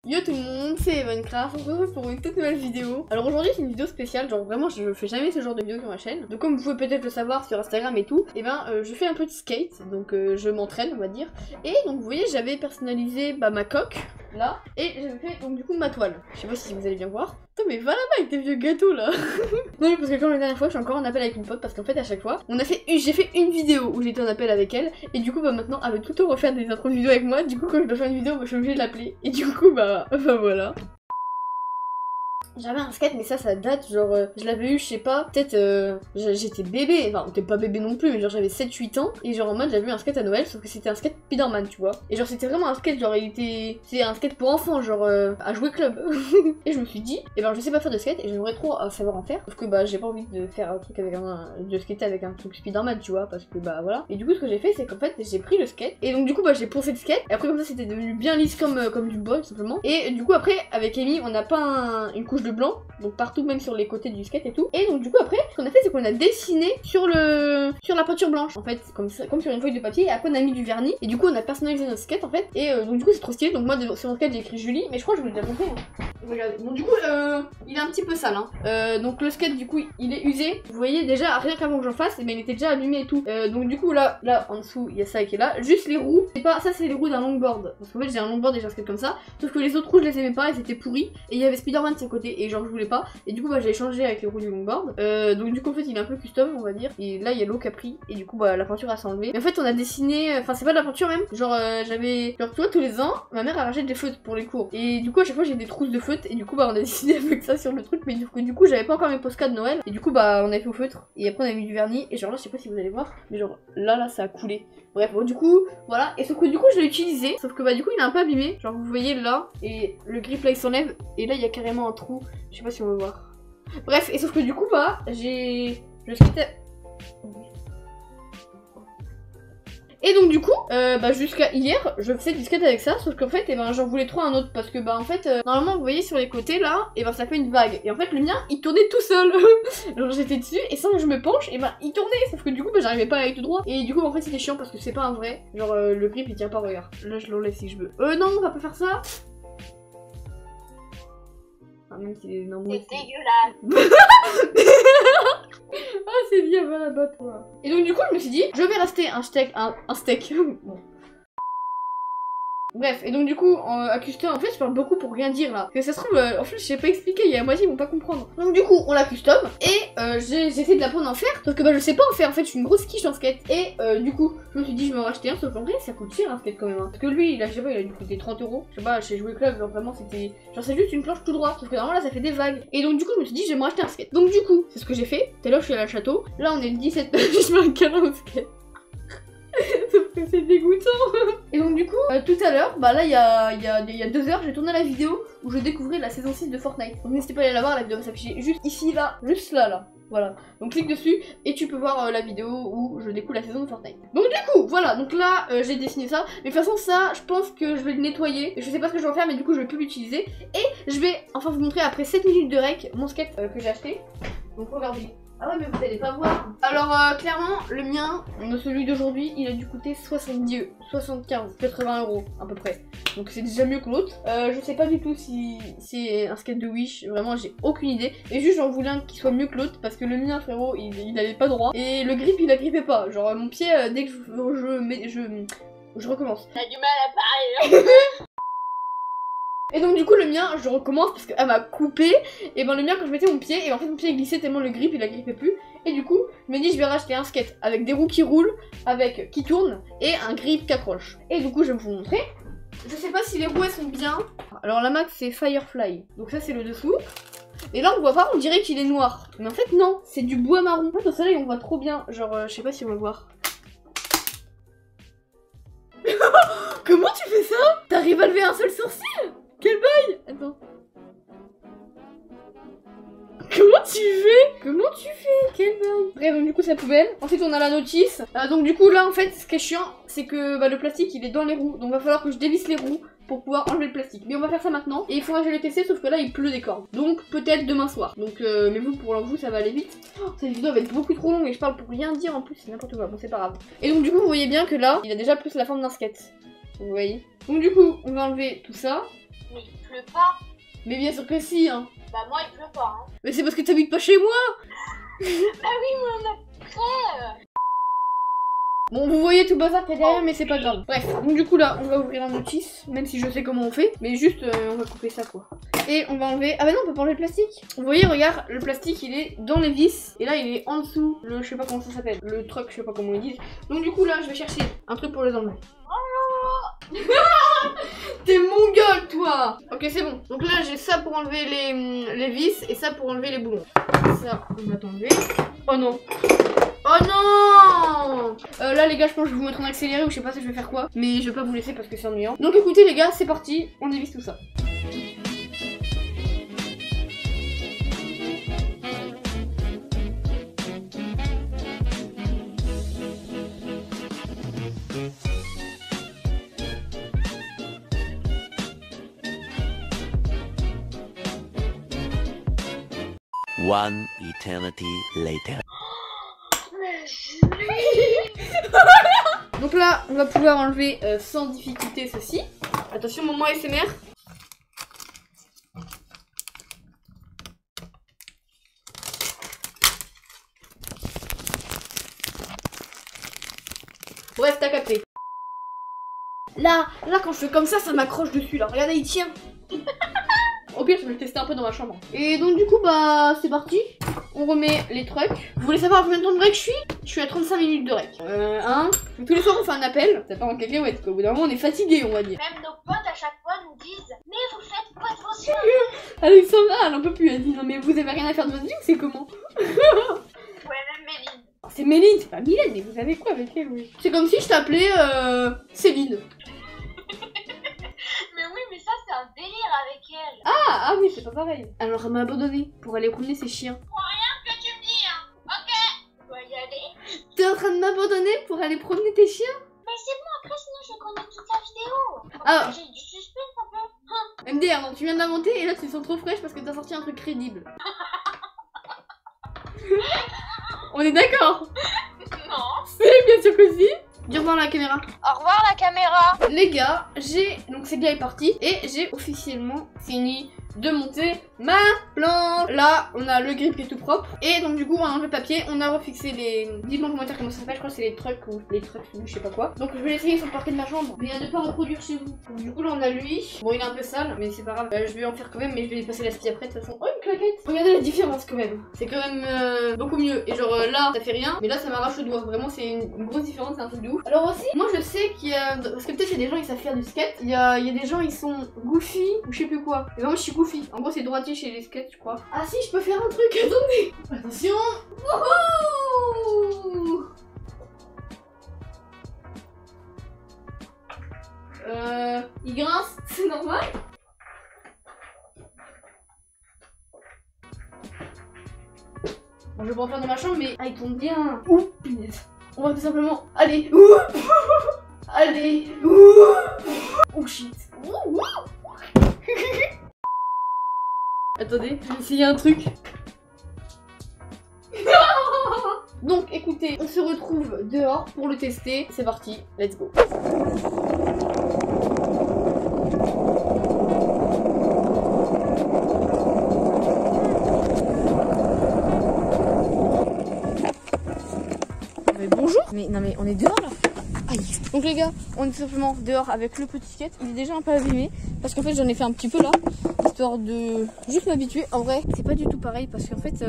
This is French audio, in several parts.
Yo tout le monde, c'est Evancraft, on se retrouve pour une toute nouvelle vidéo. Alors aujourd'hui c'est une vidéo spéciale, genre vraiment je fais jamais ce genre de vidéo sur ma chaîne. Donc comme vous pouvez peut-être le savoir sur Instagram et tout, et ben je fais un peu de skate, donc je m'entraîne on va dire. Et donc vous voyez j'avais personnalisé ma coque, là, et j'avais fait donc du coup ma toile. Je sais pas si vous allez bien voir. Putain mais va là-bas avec tes vieux gâteaux là. Non parce que comme la dernière fois je suis encore en appel avec une pote parce qu'en fait à chaque fois j'ai fait une vidéo où j'étais en appel avec elle. Et du coup bah maintenant elle veut tout le temps refaire des intros de vidéo avec moi. Du coup quand je dois faire une vidéo bah, je suis obligée de l'appeler. Et du coup bah voilà. J'avais un skate mais ça date, genre je l'avais eu je sais pas, peut-être j'étais bébé, enfin t'es pas bébé non plus mais genre j'avais 7-8 ans et genre en mode j'avais eu un skate à Noël sauf que c'était un skate Spider-Man tu vois. Et genre c'était vraiment un skate genre c'est un skate pour enfants genre à jouer club. Et je me suis dit, et ben je sais pas faire de skate et j'aimerais trop savoir en faire sauf que bah j'ai pas envie de faire un truc avec de skater avec un truc Spider-Man tu vois parce que bah voilà. Et du coup ce que j'ai fait c'est qu'en fait j'ai pris le skate et donc du coup bah j'ai poncé le skate et après comme ça c'était devenu bien lisse comme du bois tout simplement. Et du coup après avec Amy on a peint une couche de blanc, donc partout même sur les côtés du skate et tout. Et donc du coup après ce qu'on a fait c'est qu'on a dessiné sur la peinture blanche en fait comme sur une feuille de papier et après on a mis du vernis et du coup on a personnalisé notre skate en fait et donc du coup c'est trop stylé. Donc moi sur mon skate j'ai écrit Julie mais je crois que je vous l'ai déjà montré hein. Regardez, donc du coup il est un petit peu sale hein. Donc le skate du coup il est usé, vous voyez déjà rien qu'avant que j'en fasse mais il était déjà allumé et tout. Donc du coup là en dessous il y a ça qui est là, juste les roues, c'est pas ça, c'est les roues d'un longboard parce qu'en fait j'ai un longboard et j'ai un skate comme ça sauf que les autres roues je les aimais pas, elles étaient pourries et il y avait Spider-Man de ses côtés et genre je voulais pas et du coup bah j'ai échangé avec les roues du longboard. Donc du coup en fait il est un peu custom on va dire et là il y a l'eau qui a pris et du coup bah la peinture a s'enlever. Mais en fait on a dessiné, enfin c'est pas de la peinture même, genre j'avais, genre tu vois tous les ans ma mère a rachète des feutres pour les cours et du coup à chaque fois j'ai des trousses de feutres et du coup bah on a dessiné avec ça sur le truc mais du coup j'avais pas encore mes postcards de Noël et du coup bah on a fait au feutre et après on a mis du vernis et genre là je sais pas si vous allez voir mais genre là ça a coulé. Bref bon du coup voilà et sauf que du coup je l'ai utilisé sauf que bah du coup il est un peu abîmé, genre vous voyez là et le grip là il s'enlève et là il y a carrément un trou, je sais pas si on va voir. Bref et sauf que du coup bah je skatais. Et donc du coup, bah jusqu'à hier, je faisais du skate avec ça, sauf qu'en fait, j'en voulais trop un autre parce que bah en fait, normalement vous voyez sur les côtés là, et ça fait une vague. Et en fait le mien, il tournait tout seul. Genre j'étais dessus et sans que je me penche, et il tournait, sauf que du coup j'arrivais pas à aller tout droit. Et du coup en fait c'était chiant parce que c'est pas un vrai. Genre le grip il tient pas, regarde. Là je l'enlève si je veux. Non, on va pas faire ça. Ah, même si c'est dégueulasse. Ah c'est bien là-bas toi. Et donc du coup je me suis dit je vais rester un steak. Bon. Bref, et donc du coup, à custom, en fait je parle beaucoup pour rien dire là. Parce que ça se trouve, en fait je sais pas expliquer, il y a la moitié ils vont pas comprendre. Donc du coup, on la custom, et j'essaie de l'apprendre à en faire, sauf que bah je sais pas en faire, en fait je suis une grosse quiche en skate. Et du coup, je me suis dit je vais en racheter un, sauf qu'en vrai ça coûte cher un skate quand même. Hein. Parce que lui, je sais pas, il a dû coûter 30 €. Je sais pas, chez Jouer Club, genre vraiment c'était... Genre c'est juste une planche tout droit, sauf que normalement là ça fait des vagues. Et donc du coup je me suis dit je vais me racheter un skate. Donc du coup, c'est ce que j'ai fait. Tout à l'heure je suis allée à la château, là on est le 17 je mets un câlin au skate. Sauf que c'est dégoûtant. Et donc du coup, tout à l'heure, bah là il y a 2 heures, j'ai tourné la vidéo où je découvrais la saison 6 de Fortnite. Donc n'hésitez pas à aller la voir, la vidéo va s'afficher juste ici, là, juste là. Voilà, donc clique dessus et tu peux voir la vidéo où je découvre la saison de Fortnite. Donc du coup, voilà, donc là j'ai dessiné ça. Mais de toute façon ça, je pense que je vais le nettoyer. Je sais pas ce que je vais en faire mais du coup je vais plus l'utiliser. Et je vais enfin vous montrer après 7 minutes de rec mon skate que j'ai acheté. Donc regardez. Ah ouais mais vous allez pas voir. Alors clairement le mien, celui d'aujourd'hui, il a dû coûter 75, 80 € à peu près. Donc c'est déjà mieux que l'autre. Je sais pas du tout si c'est un skate de Wish, vraiment j'ai aucune idée. Et juste j'en voulais un qui soit mieux que l'autre parce que le mien frérot il allait pas droit. Et le grip il agrippait pas. Genre mon pied dès que je recommence. T'as du mal à parler. Et donc du coup le mien, je recommence parce qu'elle m'a coupé. Et ben le mien quand je mettais mon pied, et en fait mon pied glissait tellement le grip il agrippait plus. Et du coup je me dis je vais racheter un skate avec des roues qui roulent, qui tournent et un grip qui accroche. Et du coup je vais vous montrer. Je sais pas si les roues elles sont bien. Alors la marque c'est Firefly, donc ça c'est le dessous. Et là on voit pas, on dirait qu'il est noir. Mais en fait non, c'est du bois marron. En fait au soleil on voit trop bien, genre je sais pas si on va voir. Comment tu fais ça? T'arrives à lever un seul sourcil? Quel bail! Attends. Comment tu fais? Quel bail! Bref, donc du coup c'est la poubelle. Ensuite on a la notice. Donc du coup là en fait ce qui est chiant c'est que le plastique il est dans les roues. Donc va falloir que je dévisse les roues pour pouvoir enlever le plastique. Mais on va faire ça maintenant. Et il faudra que je le tester sauf que là il pleut des cordes. Donc peut-être demain soir. Donc mais vous pour vous ça va aller vite. Oh, cette vidéo va être beaucoup trop longue et je parle pour rien dire en plus, c'est n'importe quoi. Bon c'est pas grave. Et donc du coup vous voyez bien que là il a déjà plus la forme d'un skate. Vous voyez? Donc du coup on va enlever tout ça. Mais il pleut Mais bien sûr que si, hein. Bah moi il pleut pas, hein. Mais c'est parce que t'habites pas chez moi. Bah oui, mais on a prêt. Bon, vous voyez tout le bazar qu'il y a derrière, mais c'est pas grave. Bref, donc du coup là, on va ouvrir la notice, même si je sais comment on fait, mais juste, on va couper ça, quoi. Et on va enlever... Ah bah non, on peut pas enlever le plastique. Vous voyez, regarde, le plastique, il est dans les vis, et là, il est en dessous, le... je sais pas comment ça s'appelle, le truc, je sais pas comment ils disent. Donc du coup là, je vais chercher un truc pour les enlever. T'es mon gueule, toi. Ok, c'est bon. Donc là, j'ai ça pour enlever les vis, et ça pour enlever les boulons. Ça, on va t'enlever. Oh non. Oh non. Là les gars, je pense que je vais vous mettre en accéléré ou je sais pas si je vais faire quoi, mais je vais pas vous laisser parce que c'est ennuyant. Donc écoutez les gars, c'est parti, on dévisse tout ça. One eternity later. Donc là, on va pouvoir enlever sans difficulté ceci. Attention, moment ASMR. Bref, t'as capté. Là, quand je fais comme ça m'accroche dessus là. Regardez, il tient. Au pire, je vais le tester un peu dans ma chambre. Et donc du coup, bah, c'est parti. On remet les trucs. Vous voulez savoir combien de temps de break je suis? Je suis à 35 minutes de break. Donc, tous les soirs, on fait un appel. Ça part en cacahuète, quoi. Au bout d'un moment, on est fatigué, on va dire. Même nos potes à chaque fois nous disent mais vous faites quoi de vos soins? Alexandra, elle en peut plus. Elle dit non, mais vous avez rien à faire de votre vie ou c'est comment? Ouais, même Méline. C'est Méline, c'est pas Mylène, mais vous avez quoi avec elle, oui? C'est comme si je t'appelais Céline. Mais oui, mais ça c'est un délire avec elle. Ah oui, c'est pas pareil. Alors elle m'a abandonné pour aller promener ses chiens. Pour rien que tu me dis, hein. Ok, on va y aller. T'es en train de m'abandonner pour aller promener tes chiens? Mais c'est bon, après sinon je connais toute la vidéo. Ah. J'ai du suspense un peu. MDR, non, tu viens d'inventer et là tu te sens trop fraîche parce que t'as sorti un truc crédible. On est d'accord? Non. Si, bien sûr que si. Dis au revoir à la caméra. Au revoir la caméra. Les gars, donc Ségla est parti et j'ai officiellement fini de monter ma planche. Là, on a le grip qui est tout propre. Et donc du coup, on a enlevé le papier, on a refixé les... Dites-moi en commentaire comment ça s'appelle, je crois que c'est les trucs ou je sais pas quoi. Donc je vais l'essayer sur le parquet de ma chambre, mais à ne pas reproduire chez vous. Donc, du coup là, on a lui. Bon, il est un peu sale, mais c'est pas grave. Je vais en faire quand même, mais je vais passer la spie après de toute façon. Oh, une claquette. Regardez la différence quand même. C'est quand même beaucoup mieux. Et genre là, ça fait rien, mais là, ça m'arrache le doigt. Vraiment, c'est une grosse différence, c'est un truc de ouf. Alors aussi, moi je sais qu'il y a... Parce que peut-être il y a des gens, ils savent faire du skate. Il y a des gens, ils sont goofy ou je sais plus quoi. Et moi, je suis goofy. En gros, c'est droitier chez les skates, je crois. Ah si, je peux faire un truc, attendez. Attention. Wouhou. Il grince, c'est normal. Bon, je vais pas en faire dans ma chambre, mais... Ah, il tourne bien. Ouh, punaise. On va tout simplement... Allez. Ouh. Allez. Ouh. Oh shit. Ouh. Attendez, je vais essayer un truc. Donc écoutez, on se retrouve dehors pour le tester. C'est parti, let's go. Mais bonjour. Mais non mais on est dehors là. Aïe. Donc les gars, on est simplement dehors avec le petit skate. Il est déjà un peu abîmé parce qu'en fait j'en ai fait un petit peu là, histoire de juste m'habituer. En vrai, c'est pas du tout pareil parce qu'en fait,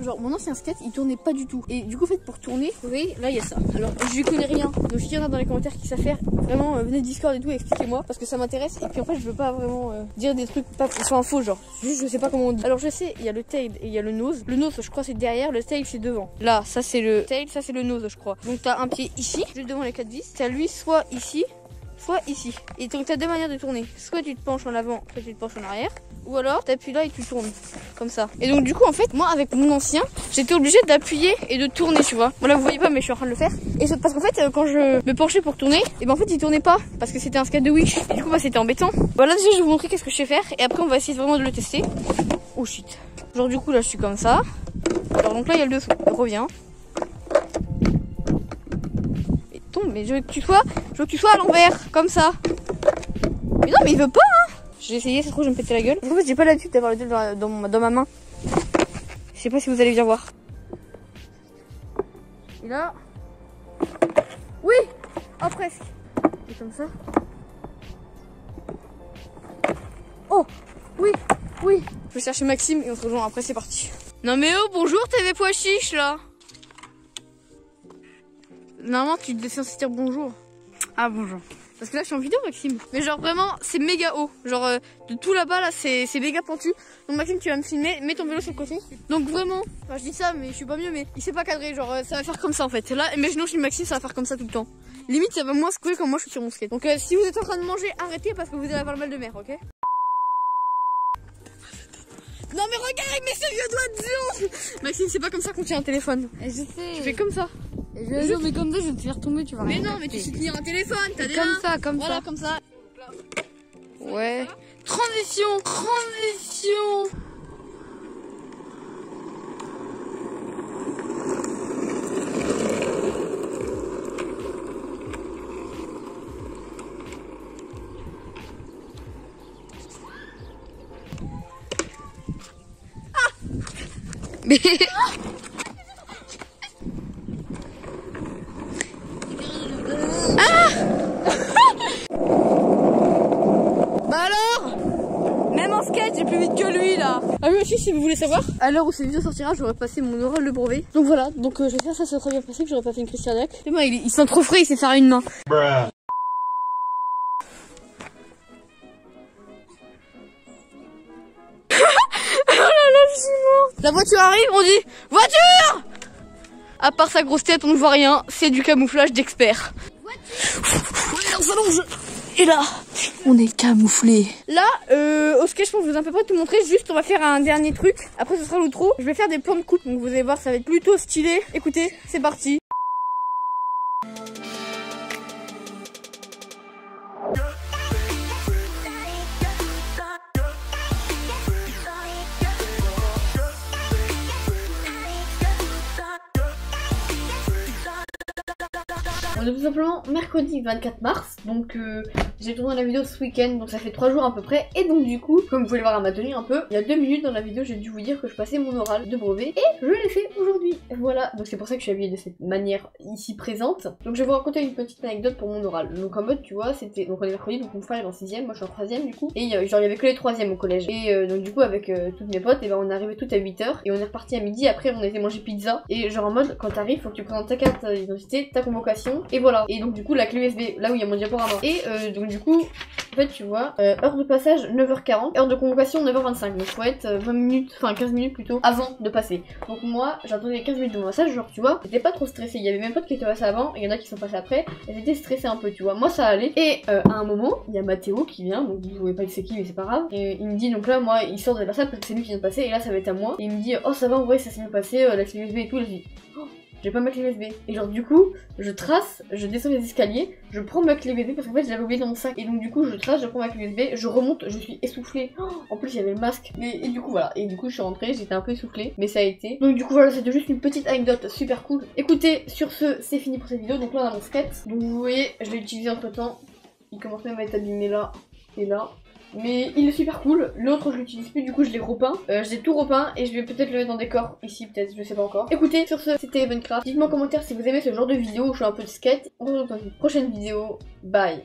genre mon ancien skate, il tournait pas du tout. Et du coup, en fait, pour tourner, vous voyez, là il y a ça. Alors, je lui connais rien. Donc s'il y en a dans les commentaires qui savent faire, vraiment, venez Discord et tout, expliquez-moi parce que ça m'intéresse. Et puis en fait, je veux pas vraiment dire des trucs pas faux, genre. Juste, je sais pas comment on dit. Alors je sais, il y a le tail et il y a le nose. Le nose, je crois, c'est derrière. Le tail, c'est devant. Là, ça c'est le tail, ça c'est le nose, je crois. Donc t'as un pied ici, juste devant les 4 vis. T'as lui soit ici, soit ici. Et donc t'as deux manières de tourner. Soit tu te penches en avant, soit tu te penches en arrière. Ou alors t'appuies là et tu tournes. Comme ça. Et donc du coup en fait, moi avec mon ancien, j'étais obligée d'appuyer et de tourner, tu vois. Bon là vous voyez pas mais je suis en train de le faire. Et parce qu'en fait quand je me penchais pour tourner, et ben en fait il tournait pas. Parce que c'était un skate de Wish. Et du coup bah c'était embêtant. Voilà déjà je vais vous montrer qu'est-ce que je sais faire. Et après on va essayer vraiment de le tester. Oh shit. Genre du coup là je suis comme ça. Alors donc là il y a le dessous. Reviens. Mais je veux que tu sois à l'envers, comme ça. Mais non, mais il veut pas, hein. J'ai essayé, c'est trop, je vais me péter la gueule. En fait, j'ai pas l'habitude d'avoir le gel dans ma main. Je sais pas si vous allez bien voir. Et là... Oui! Oh, presque. Et comme ça. Oh! Oui! Oui! Je vais chercher Maxime et on se rejoint après, c'est parti. Non mais oh, bonjour TV Pois Chiche là! Normalement, tu es censé dire bonjour. Ah bonjour. Parce que là, je suis en vidéo, Maxime. Mais genre vraiment, c'est méga haut. Genre de tout là-bas, là, c'est méga pentu. Donc Maxime, tu vas me filmer, mets ton vélo sur le côté. Donc vraiment, enfin je dis ça, mais je suis pas mieux, mais il s'est pas cadré. Genre ça va faire comme ça en fait. Là, imaginons, je suis Maxime, ça va faire comme ça tout le temps. Limite, ça va moins secouer quand moi je suis sur mon skate. Donc si vous êtes en train de manger, arrêtez parce que vous allez avoir le mal de mer, ok? Non mais regarde, mais c'est vieux doigts de viande. Maxime, c'est pas comme ça qu'on tient un téléphone. Je sais. Tu fais comme ça. Je vais dire, mais comme ça, je vais te faire tomber, tu vas Mais rien non, mais tu sais tenir un téléphone, t'as des comme mains. ça, comme Voilà, ça. comme ça. Ouais. Transition, transition. Mais... Ah bah alors, même en skate, j'ai plus vite que lui là. Ah oui aussi, si vous voulez savoir, à l'heure où cette vidéo sortira, j'aurais passé mon oral de brevet. Donc voilà, donc j'espère que ça s'est très bien passé, que j'aurais pas fait une crise cardiaque. C'est bon, il sent trop frais, il sait faire une main. La voiture arrive, on dit voiture. À part sa grosse tête, on ne voit rien. C'est du camouflage d'expert. On s'allonge. Et là, on est camouflé. Là, au sketch, je pense que je vous ai à peu près tout montré. Juste, on va faire un dernier truc. Après, ce sera l'outro. Je vais faire des plans de coupe. Donc, vous allez voir, ça va être plutôt stylé. Écoutez, c'est parti. On est tout simplement mercredi 24 mars, donc j'ai tourné la vidéo ce week-end, donc ça fait 3 jours à peu près, et donc du coup, comme vous pouvez le voir à ma tenue un peu, il y a 2 minutes dans la vidéo, j'ai dû vous dire que je passais mon oral de brevet, et je l'ai fait aujourd'hui. Voilà, donc c'est pour ça que je suis habillée de cette manière ici présente. Donc je vais vous raconter une petite anecdote pour mon oral. Donc en mode, tu vois, c'était, donc on est mercredi, donc mon frère est en 6ème, moi je suis en 3ème du coup, et genre il y avait que les 3ème au collège. Et donc du coup avec toutes mes potes, et ben on est arrivé toutes à 8h, et on est reparti à midi, après on a été manger pizza, et genre en mode, quand t'arrives, faut que tu présentes ta carte d'identité, ta convocation, et voilà. Et donc du coup la clé USB, là où il y a mon diaporama. Et donc du coup, en fait tu vois, heure de passage 9h40, heure de convocation 9h25. Donc faut être 20 minutes, enfin 15 minutes plutôt, avant de passer. Donc moi j'attendais 15 minutes de mon passage, genre tu vois, j'étais pas trop stressée. Il y avait même potes qui étaient passés avant, et il y en a qui sont passés après, et j'étais stressée un peu, tu vois. Moi ça allait. Et à un moment, il y a Mathéo qui vient, donc vous voyez pas c'est qui, mais c'est pas grave. Et il me dit, donc là moi il sort de la salle parce que c'est lui qui vient de passer, et là ça va être à moi. Et il me dit, oh ça va, en vrai ça s'est bien passé, la clé USB et tout. Et je dis, oh, j'ai pas ma clé USB. Et genre du coup, je trace, je descends les escaliers, je prends ma clé USB parce qu'en fait je l'avais oubliée dans mon sac. Et donc du coup je trace, je prends ma clé USB, je remonte, je suis essoufflée. Oh, en plus il y avait le masque. Et du coup voilà, et du coup je suis rentrée, j'étais un peu essoufflée, mais ça a été. Donc du coup voilà, c'était juste une petite anecdote super cool. Écoutez, sur ce, c'est fini pour cette vidéo. Donc là on a mon skate. Donc vous voyez, je l'ai utilisé entre temps. Il commence même à être abîmé là et là. Mais il est super cool, l'autre je l'utilise plus, du coup je l'ai repeint, j'ai tout repeint et je vais peut-être le mettre en décor ici, peut-être, je sais pas encore. Écoutez, sur ce, c'était Evencraft, dites-moi en commentaire si vous aimez ce genre de vidéo où je fais un peu de skate. On se retrouve dans une prochaine vidéo, bye.